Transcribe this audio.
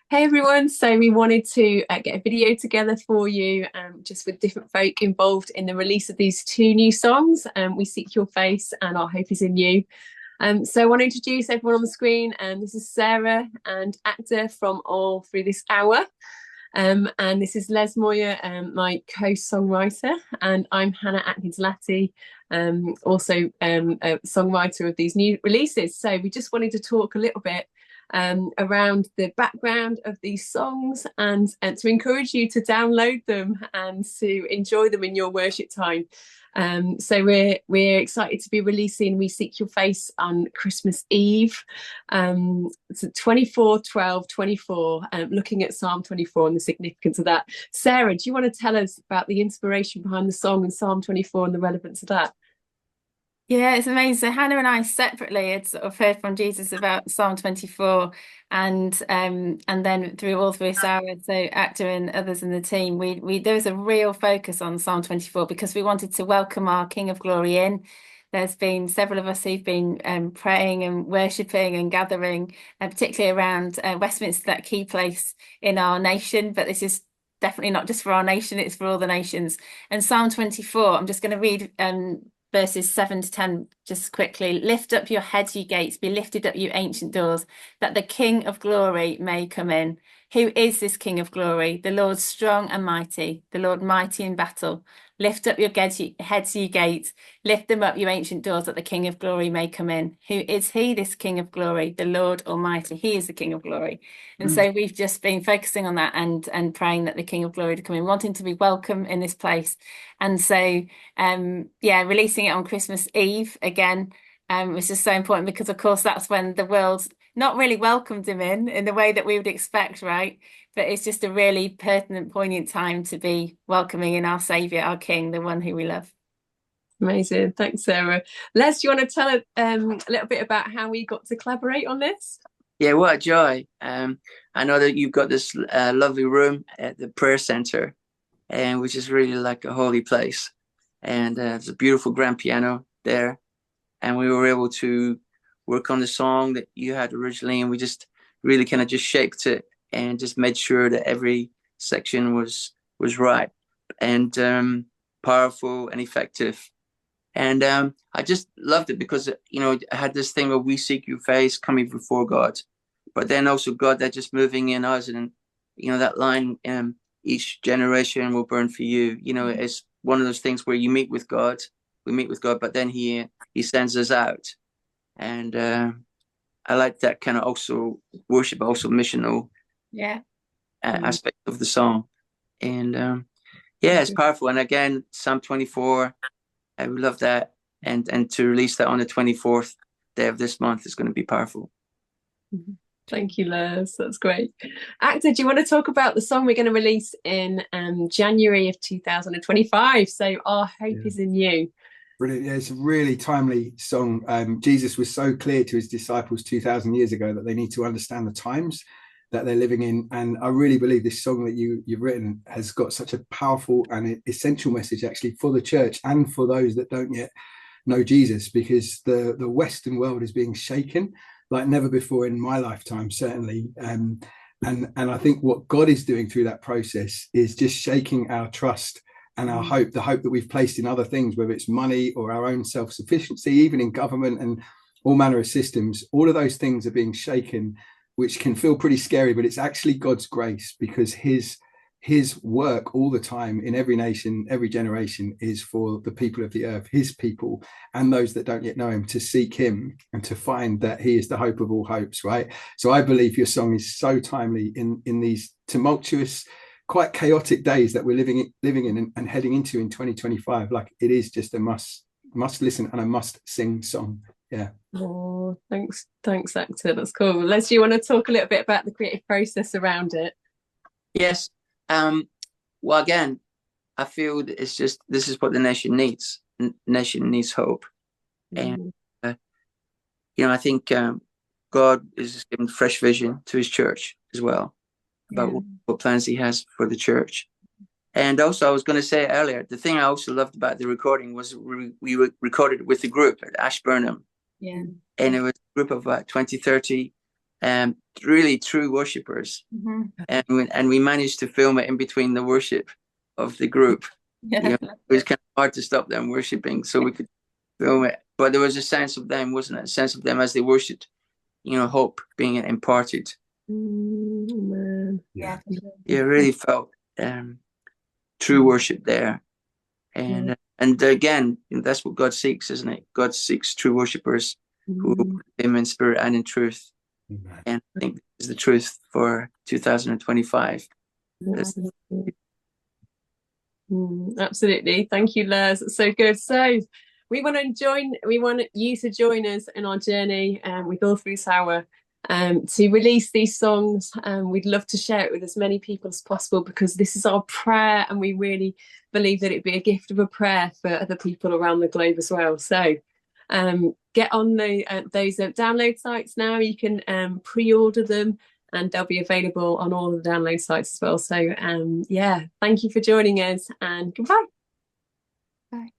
Hey everyone, so we wanted to get a video together for you, just with different folk involved in the release of these two new songs. We Seek Your Face and Our Hope Is in You. So I want to introduce everyone on the screen. This is Sarah and Akhtar from All Through This Hour. And this is Les Moir, my co-songwriter, and I'm Hannah Atkins Latty, also a songwriter of these new releases. So we just wanted to talk a little bit around the background of these songs and to encourage you to download them and to enjoy them in your worship time. So we're excited to be releasing We Seek Your Face on Christmas Eve. So 24/12/24, looking at Psalm 24 and the significance of that. Sarah, do you want to tell us about the inspiration behind the song and Psalm 24 and the relevance of that? Yeah, it's amazing. So Hannah and I separately had sort of heard from Jesus about Psalm 24 and then through all through Sarah, so Akhtar and others in the team, we there was a real focus on Psalm 24 because we wanted to welcome our King of Glory in. There's been several of us who've been praying and worshipping and gathering, and particularly around Westminster, that key place in our nation. But this is definitely not just for our nation, it's for all the nations. And Psalm 24, I'm just going to read verses 7 to 10 just quickly. Lift up your heads, you gates, be lifted up, you ancient doors, that the King of Glory may come in. Who is this King of Glory? The Lord strong and mighty, the Lord mighty in battle. Lift up your heads, you gates, lift them up, you ancient doors, that the King of Glory may come in. Who is he, this King of Glory? The Lord Almighty. He is the King of Glory. And so we've just been focusing on that and praying that the King of Glory to come in, wanting to be welcome in this place. And so yeah, releasing it on Christmas Eve again was just so important because of course that's when the world not really welcomed him in the way that we would expect, right? But it's just a really pertinent, poignant time to be welcoming in our Saviour, our King, the one who we love. Amazing. Thanks, Sarah. Les, do you want to tell a little bit about how we got to collaborate on this? Yeah, what a joy. I know that you've got this lovely room at the prayer center, and which is really like a holy place. And there's a beautiful grand piano there. And we were able to work on the song that you had originally, and we just really kind of just shaped it and just made sure that every section was right and powerful and effective. And I just loved it because, I had this thing where we seek your face coming before God, but then also God that just moving in us. And, that line, each generation will burn for you. It's one of those things where you meet with God, we meet with God, but then he sends us out. And I like that kind of also worship, also missional aspect of the song. And yeah, it's powerful. And again, Psalm 24, I would love that. And to release that on the 24th day of this month is going to be powerful. Thank you, Les. That's great. Akhtar, do you want to talk about the song we're going to release in January of 2025? So Our Hope Is in You. Brilliant. Yeah, it's a really timely song. Jesus was so clear to his disciples 2,000 years ago that they need to understand the times that they're living in. And I really believe this song that you've written has got such a powerful and essential message actually for the church and for those that don't yet know Jesus, because the Western world is being shaken like never before in my lifetime, certainly. And I think what God is doing through that process is just shaking our trust and our hope, the hope that we've placed in other things, whether it's money or our own self-sufficiency, even in government and all manner of systems. All of those things are being shaken, which can feel pretty scary, but it's actually God's grace, because his work all the time in every nation, every generation, is for the people of the earth, his people, and those that don't yet know him, to seek him and to find that he is the hope of all hopes, right? So I believe your song is so timely in these tumultuous, quite chaotic days that we're living in and heading into in 2025. Like, it is just a must listen and a must sing song. Yeah. Oh, thanks, Akhtar. That's cool. Les, do you want to talk a little bit about the creative process around it? Yes. Well, again, I feel that it's just, this is what the nation needs. Nation needs hope. And, I think God is giving fresh vision to his church as well about what plans he has for the church. And also, I was going to say earlier, the thing I also loved about the recording was we recorded with the group at Ashburnham. Yeah. And it was a group of about 20, 30 really true worshippers. And we managed to film it in between the worship of the group. Yeah. You know, it was kind of hard to stop them worshiping, so we could film it. But there was a sense of them, wasn't it? A sense of them as they worshipped, you know, hope being imparted. Man. Yeah. You really felt true worship there. And again, that's what God seeks, isn't it? God seeks true worshippers who worship him in spirit and in truth. And I think this is the truth for 2025. Absolutely. Thank you, Les. It's so good. So we want you to join us in our journey with All Through Sour to release these songs. We'd love to share it with as many people as possible, because this is our prayer, and we really believe that it'd be a gift of a prayer for other people around the globe as well. So get on those download sites now. You can pre-order them, and they'll be available on all the download sites as well. So yeah, thank you for joining us, and goodbye. Bye.